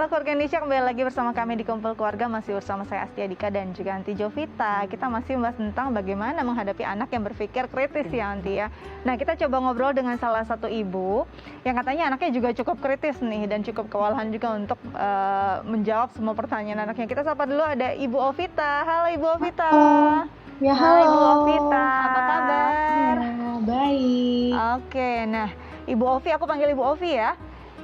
Halo keluarga Indonesia, kembali lagi bersama kami di Kumpul Keluarga. Masih bersama saya Astia Dika dan juga Anti Jovita. Kita masih membahas tentang bagaimana menghadapi anak yang berpikir kritis ya Anti ya. Nah, kita coba ngobrol dengan salah satu ibu yang katanya anaknya juga cukup kritis nih dan cukup kewalahan juga untuk menjawab semua pertanyaan anaknya. Kita sapa dulu, ada Ibu Ovita. Halo Ibu Ovita. Ya, Hai Ibu halo. Ovita, apa kabar? Ya, baik. Oke, nah Ibu Ovi, aku panggil Ibu Ovi ya.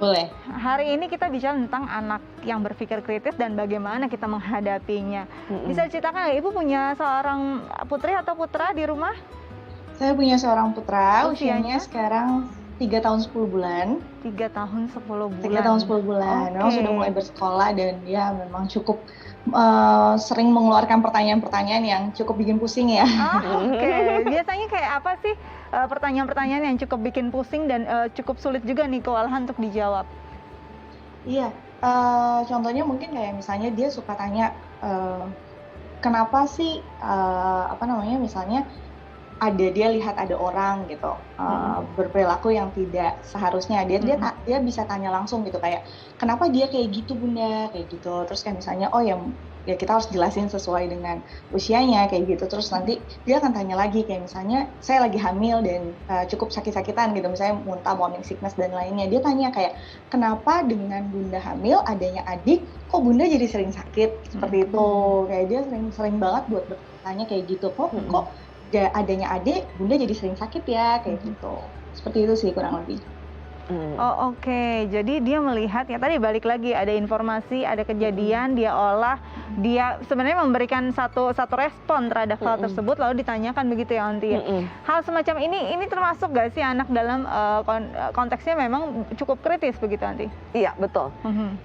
Boleh. Hari ini kita bicara tentang anak yang berpikir kritis dan bagaimana kita menghadapinya. Bisa ceritakan nggak, Ibu punya seorang putri atau putra di rumah? Saya punya seorang putra, Usianya? usianya sekarang 3 tahun 10 bulan. 3 tahun 10 bulan. 3 tahun 10 bulan. Oke. Memang sudah mulai bersekolah dan dia memang cukup sering mengeluarkan pertanyaan-pertanyaan yang cukup bikin pusing ya. Oke. Biasanya kayak apa sih pertanyaan-pertanyaan yang cukup bikin pusing dan cukup sulit juga nih kewalahan untuk dijawab? Iya, contohnya mungkin kayak misalnya dia suka tanya, kenapa sih, misalnya dia lihat ada orang gitu, berperilaku yang tidak seharusnya. Dia bisa tanya langsung gitu kayak, "Kenapa dia kayak gitu Bunda?" Kayak gitu. Terus kayak misalnya, oh ya kita harus jelasin sesuai dengan usianya kayak gitu. Terus nanti dia akan tanya lagi kayak misalnya, "Saya lagi hamil dan cukup sakit-sakitan," gitu, misalnya muntah, morning sickness dan lainnya. Dia tanya kayak, "Kenapa dengan Bunda hamil, adanya adik, kok Bunda jadi sering sakit?" Seperti itu. Kayak dia sering banget buat bertanya kayak gitu, "Kok adanya adik, Bunda jadi sering sakit ya?" Kayak gitu. Seperti itu sih kurang lebih. Oh, oke. Jadi dia melihat ya, tadi balik lagi ada informasi, ada kejadian, dia olah, dia sebenarnya memberikan satu respon terhadap hal tersebut, lalu ditanyakan begitu ya Aunty. Hal semacam ini termasuk gak sih anak dalam konteksnya memang cukup kritis begitu Aunty? Iya, betul.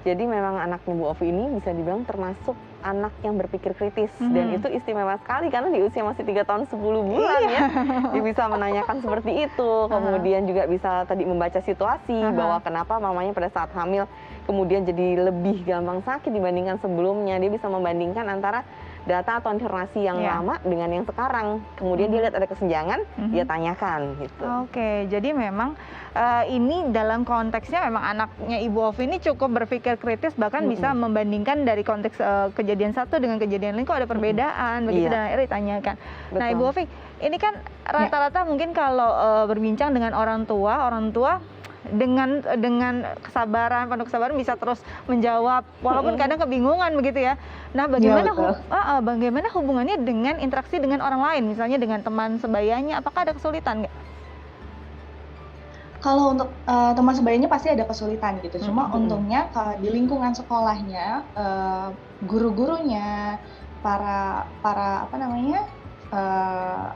Jadi memang anaknya Bu Ovi ini bisa dibilang termasuk anak yang berpikir kritis, dan itu istimewa sekali karena di usia masih 3 tahun 10 bulan ya. Dia bisa menanyakan seperti itu, kemudian juga bisa tadi membaca situasi bahwa kenapa mamanya pada saat hamil kemudian jadi lebih gampang sakit dibandingkan sebelumnya. Dia bisa membandingkan antara data atau informasi yang lama dengan yang sekarang. Kemudian dia lihat ada kesenjangan, dia tanyakan gitu. Oke, jadi memang ini dalam konteksnya memang anaknya Ibu Ovi ini cukup berpikir kritis, bahkan bisa membandingkan dari konteks kejadian satu dengan kejadian lain, kok ada perbedaan begitu, dan akhirnya ditanyakan. Betul. Nah Ibu Ovi, ini kan rata-rata mungkin kalau berbincang dengan orang tua dengan kesabaran, penuh kesabaran bisa terus menjawab walaupun kadang kebingungan begitu ya. Nah, bagaimana hubungannya dengan interaksi dengan orang lain, misalnya dengan teman sebayanya, apakah ada kesulitan nggak? Kalau untuk teman sebayanya pasti ada kesulitan gitu. Cuma untungnya di lingkungan sekolahnya, guru-gurunya, para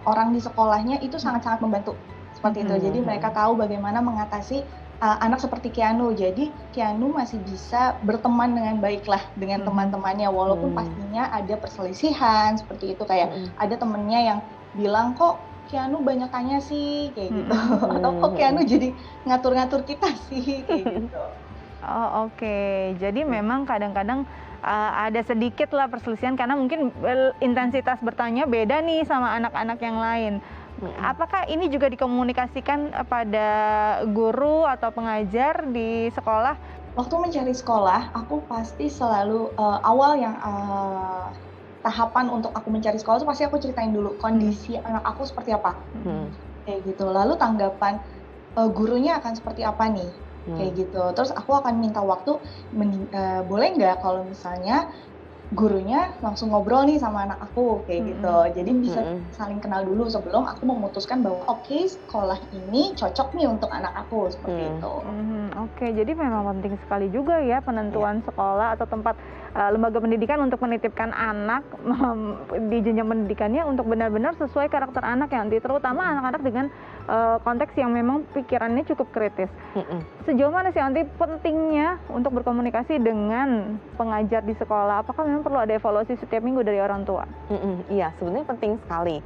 orang di sekolahnya itu sangat-sangat membantu. Seperti itu. Jadi mereka tahu bagaimana mengatasi anak seperti Keanu. Jadi Keanu masih bisa berteman dengan baiklah dengan teman-temannya, walaupun pastinya ada perselisihan seperti itu, kayak ada temennya yang bilang, "Kok Keanu banyak tanya sih?" kayak gitu. Atau "Kok Keanu jadi ngatur-ngatur kita sih?" kayak gitu. Oh, oke. Jadi memang kadang-kadang ada sedikit lah perselisihan karena mungkin intensitas bertanya beda nih sama anak-anak yang lain. Apakah ini juga dikomunikasikan pada guru atau pengajar di sekolah? Waktu mencari sekolah, aku pasti selalu tahapan untuk aku mencari sekolah itu pasti aku ceritain dulu kondisi anak aku seperti apa, kayak gitu. Lalu tanggapan gurunya akan seperti apa nih, kayak gitu. Terus aku akan minta waktu, boleh nggak kalau misalnya gurunya langsung ngobrol nih sama anak aku kayak gitu. Jadi bisa saling kenal dulu sebelum aku memutuskan bahwa oke, sekolah ini cocok nih untuk anak aku, seperti itu. Oke, jadi memang penting sekali juga ya penentuan sekolah atau tempat lembaga pendidikan untuk menitipkan anak di jenjang pendidikannya untuk benar-benar sesuai karakter anak ya, terutama anak-anak dengan konteks yang memang pikirannya cukup kritis. Sejauh mana sih Aunty pentingnya untuk berkomunikasi dengan pengajar di sekolah? Apakah memang memang perlu ada evaluasi setiap minggu dari orang tua? Iya, sebenarnya penting sekali.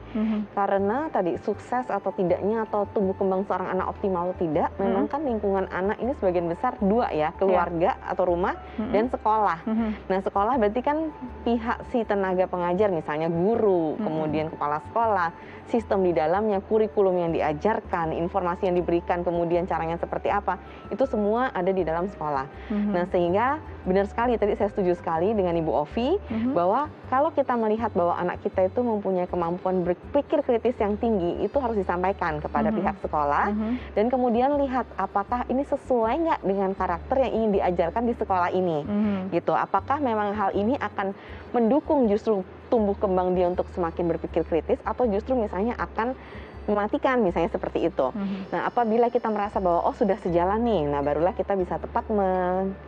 Karena tadi sukses atau tidaknya atau tumbuh kembang seorang anak optimal atau tidak, memang kan lingkungan anak ini sebagian besar dua ya, keluarga atau rumah dan sekolah. Nah, sekolah berarti kan pihak si tenaga pengajar, misalnya guru, kemudian kepala sekolah, sistem di dalamnya, kurikulum yang diajarkan, informasi yang diberikan, kemudian caranya seperti apa, itu semua ada di dalam sekolah. Nah, sehingga benar sekali, tadi saya setuju sekali dengan Ibu Ovi, bahwa kalau kita melihat bahwa anak kita itu mempunyai kemampuan berpikir kritis yang tinggi, itu harus disampaikan kepada pihak sekolah, dan kemudian lihat apakah ini sesuai nggak dengan karakter yang ingin diajarkan di sekolah ini, gitu. Apakah memang hal ini akan mendukung justru tumbuh kembang dia untuk semakin berpikir kritis, atau justru misalnya akan mematikan, misalnya seperti itu. Nah, apabila kita merasa bahwa sudah sejalan nih, nah barulah kita bisa tepat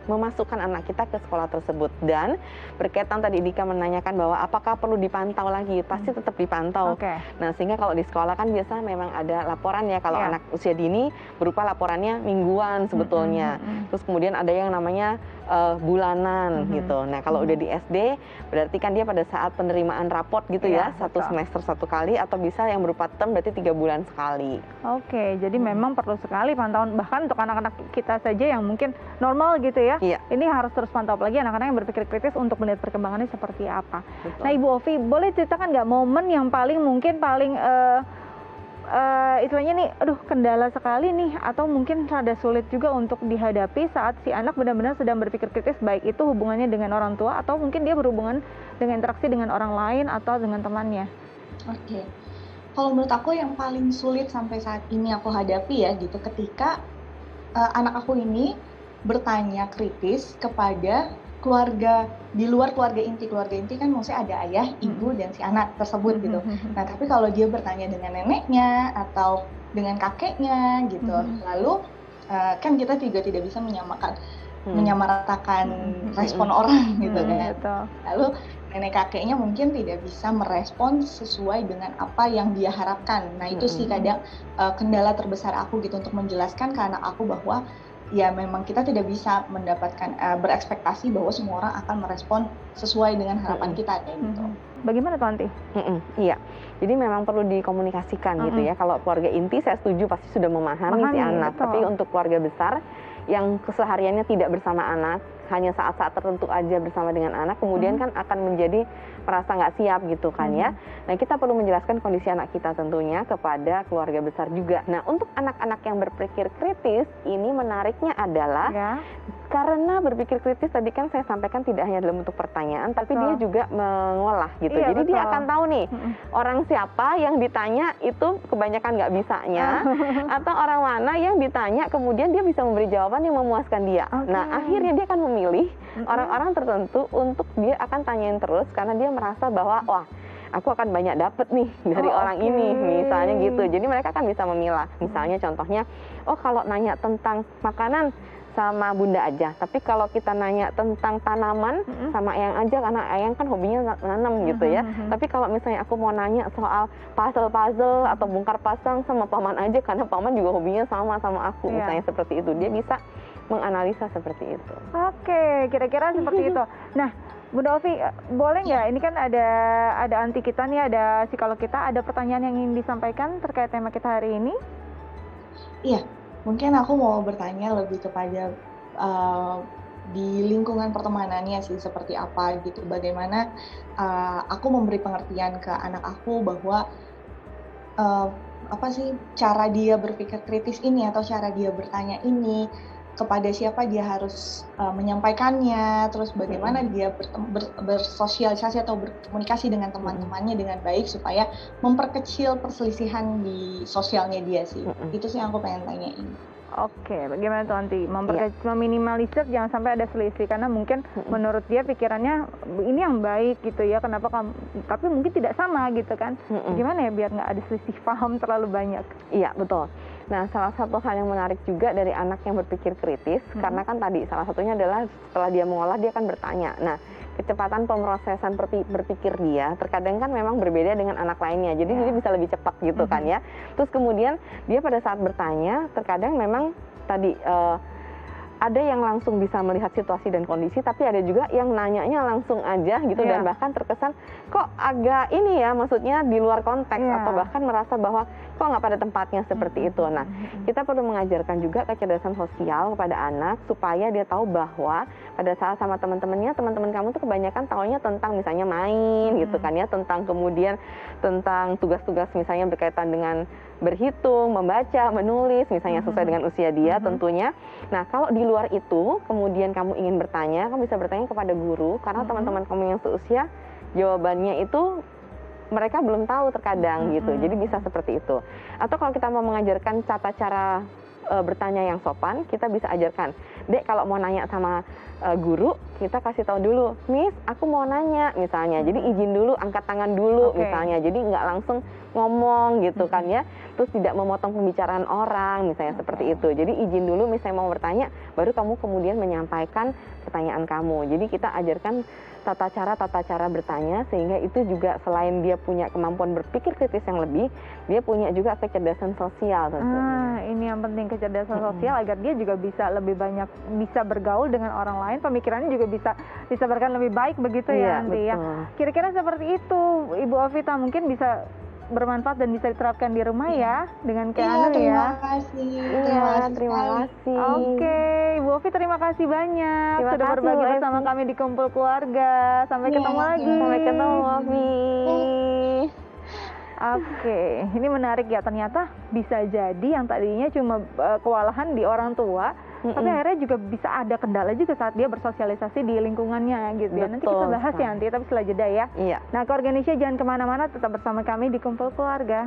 memasukkan anak kita ke sekolah tersebut. Dan berkaitan tadi Dika menanyakan bahwa apakah perlu dipantau lagi, pasti tetap dipantau. Nah, sehingga kalau di sekolah kan biasa memang ada laporan ya, kalau anak usia dini berupa laporannya mingguan sebetulnya. Terus kemudian ada yang namanya bulanan gitu. Nah, kalau udah di SD berarti kan dia pada saat penerimaan raport gitu ya, satu semester satu kali, atau bisa yang berupa term berarti 3 bulan sekali. Jadi memang perlu sekali pantauan, bahkan untuk anak-anak kita saja yang mungkin normal gitu ya. Ini harus terus pantau, apalagi anak-anak yang berpikir kritis untuk melihat perkembangannya seperti apa. Nah, Ibu Ovi, boleh ceritakan nggak momen yang paling istilahnya nih, kendala sekali nih, atau mungkin rada sulit juga untuk dihadapi saat si anak benar-benar sedang berpikir kritis, baik itu hubungannya dengan orang tua atau mungkin dia berhubungan dengan interaksi dengan orang lain atau dengan temannya? Kalau menurut aku yang paling sulit sampai saat ini aku hadapi ya gitu, ketika anak aku ini bertanya kritis kepada keluarga di luar keluarga inti. Keluarga inti kan maksudnya ada ayah, ibu, dan si anak tersebut gitu. Nah, tapi kalau dia bertanya dengan neneknya atau dengan kakeknya gitu, lalu kan kita juga tidak bisa menyamaratakan respon orang gitu kan. Lalu nenek kakeknya mungkin tidak bisa merespon sesuai dengan apa yang dia harapkan. Nah, itu sih kadang kendala terbesar aku gitu, untuk menjelaskan ke anak aku bahwa ya memang kita tidak bisa mendapatkan berekspektasi bahwa semua orang akan merespon sesuai dengan harapan kita kayak gitu. Bagaimana tuh Anti? Iya, jadi memang perlu dikomunikasikan gitu ya. Kalau keluarga inti saya setuju pasti sudah memahami si anak, tapi untuk keluarga besar yang kesehariannya tidak bersama anak, hanya saat-saat tertentu aja bersama dengan anak, kemudian kan akan menjadi merasa nggak siap gitu kan ya. Nah, kita perlu menjelaskan kondisi anak kita tentunya kepada keluarga besar juga. Nah, untuk anak-anak yang berpikir kritis, ini menariknya adalah karena berpikir kritis tadi kan saya sampaikan tidak hanya dalam bentuk pertanyaan, tapi dia juga mengolah gitu. Jadi dia akan tahu nih orang siapa yang ditanya itu kebanyakan nggak bisanya, atau orang mana yang ditanya kemudian dia bisa memberi jawaban yang memuaskan dia. Nah, akhirnya dia akan memilih orang-orang tertentu untuk dia akan tanyain terus, karena dia merasa bahwa wah, aku akan banyak dapet nih dari orang ini, misalnya gitu. Jadi mereka kan bisa memilah. Misalnya contohnya, kalau nanya tentang makanan sama bunda aja, tapi kalau kita nanya tentang tanaman sama Eyang aja, karena Eyang kan hobinya nanam gitu ya. Tapi kalau misalnya aku mau nanya soal puzzle-puzzle atau bongkar pasang sama paman aja, karena paman juga hobinya sama aku, misalnya seperti itu. Dia bisa menganalisa seperti itu. Kira-kira seperti itu. Nah, Bunda Ovi, boleh nggak? Ini kan ada Anti kita nih, ada psikolog kita, ada pertanyaan yang ingin disampaikan terkait tema kita hari ini? Iya, mungkin aku mau bertanya lebih kepada di lingkungan pertemanannya sih seperti apa gitu. Bagaimana aku memberi pengertian ke anak aku bahwa apa sih cara dia berpikir kritis ini, atau cara dia bertanya ini, kepada siapa dia harus menyampaikannya, terus bagaimana dia bersosialisasi atau berkomunikasi dengan teman-temannya dengan baik supaya memperkecil perselisihan di sosialnya dia sih. Itu sih yang aku pengen tanyain. Bagaimana tuh Anti? Meminimalisir jangan sampai ada selisih, karena mungkin menurut dia pikirannya ini yang baik gitu ya, kenapa kamu, tapi mungkin tidak sama gitu kan. Gimana ya biar nggak ada selisih paham terlalu banyak? Iya, betul. Nah, salah satu hal yang menarik juga dari anak yang berpikir kritis, karena kan tadi salah satunya adalah setelah dia mengolah, dia akan bertanya. Nah, kecepatan pemrosesan berpikir dia terkadang kan memang berbeda dengan anak lainnya, jadi dia bisa lebih cepat gitu kan ya. Terus kemudian dia pada saat bertanya, terkadang memang tadi ada yang langsung bisa melihat situasi dan kondisi, tapi ada juga yang nanyanya langsung aja gitu dan bahkan terkesan kok agak ini ya, maksudnya di luar konteks atau bahkan merasa bahwa kok nggak pada tempatnya seperti itu. Nah, kita perlu mengajarkan juga kecerdasan sosial kepada anak supaya dia tahu bahwa pada saat sama teman-temannya, teman-teman kamu tuh kebanyakan taunya tentang misalnya main gitu kan ya, tentang kemudian tentang tugas-tugas misalnya berkaitan dengan berhitung, membaca, menulis, misalnya sesuai dengan usia dia tentunya. Nah, kalau di luar itu, kemudian kamu ingin bertanya, kamu bisa bertanya kepada guru, karena teman-teman kamu yang seusia, jawabannya itu mereka belum tahu terkadang gitu. Jadi bisa seperti itu. Atau kalau kita mau mengajarkan tata cara bertanya yang sopan, kita bisa ajarkan, Dek, kalau mau nanya sama guru, kita kasih tahu dulu, Miss, aku mau nanya misalnya. Jadi izin dulu, angkat tangan dulu misalnya. Jadi nggak langsung ngomong gitu kan ya. Terus tidak memotong pembicaraan orang misalnya seperti itu. Jadi izin dulu misalnya mau bertanya, baru kamu kemudian menyampaikan pertanyaan kamu. Jadi kita ajarkan tata cara bertanya, sehingga itu juga selain dia punya kemampuan berpikir kritis yang lebih, dia punya juga kecerdasan sosial tentunya. Ini yang penting, kecerdasan sosial, agar dia juga bisa lebih banyak bisa bergaul dengan orang lain, pemikirannya juga bisa disebarkan lebih baik begitu ya nanti ya. Kira-kira seperti itu Ibu Ovita, mungkin bisa bermanfaat dan bisa diterapkan di rumah ya dengan Keanu ya. Terima kasih. Terima kasih. Oke, Ibu Ovi, terima kasih banyak Terima sudah kasih, berbagi Bu bersama Evi. kami di Kumpul Keluarga. Sampai ketemu lagi. Sampai ketemu, Ovi. Oke, ini menarik ya, ternyata bisa jadi yang tadinya cuma kewalahan di orang tua, tapi akhirnya juga bisa ada kendala juga saat dia bersosialisasi di lingkungannya gitu ya. Nanti kita Betul bahas ya nanti, tapi setelah jeda ya. Iya. Nah, keluarga Indonesia jangan kemana-mana, tetap bersama kami di Kumpul Keluarga.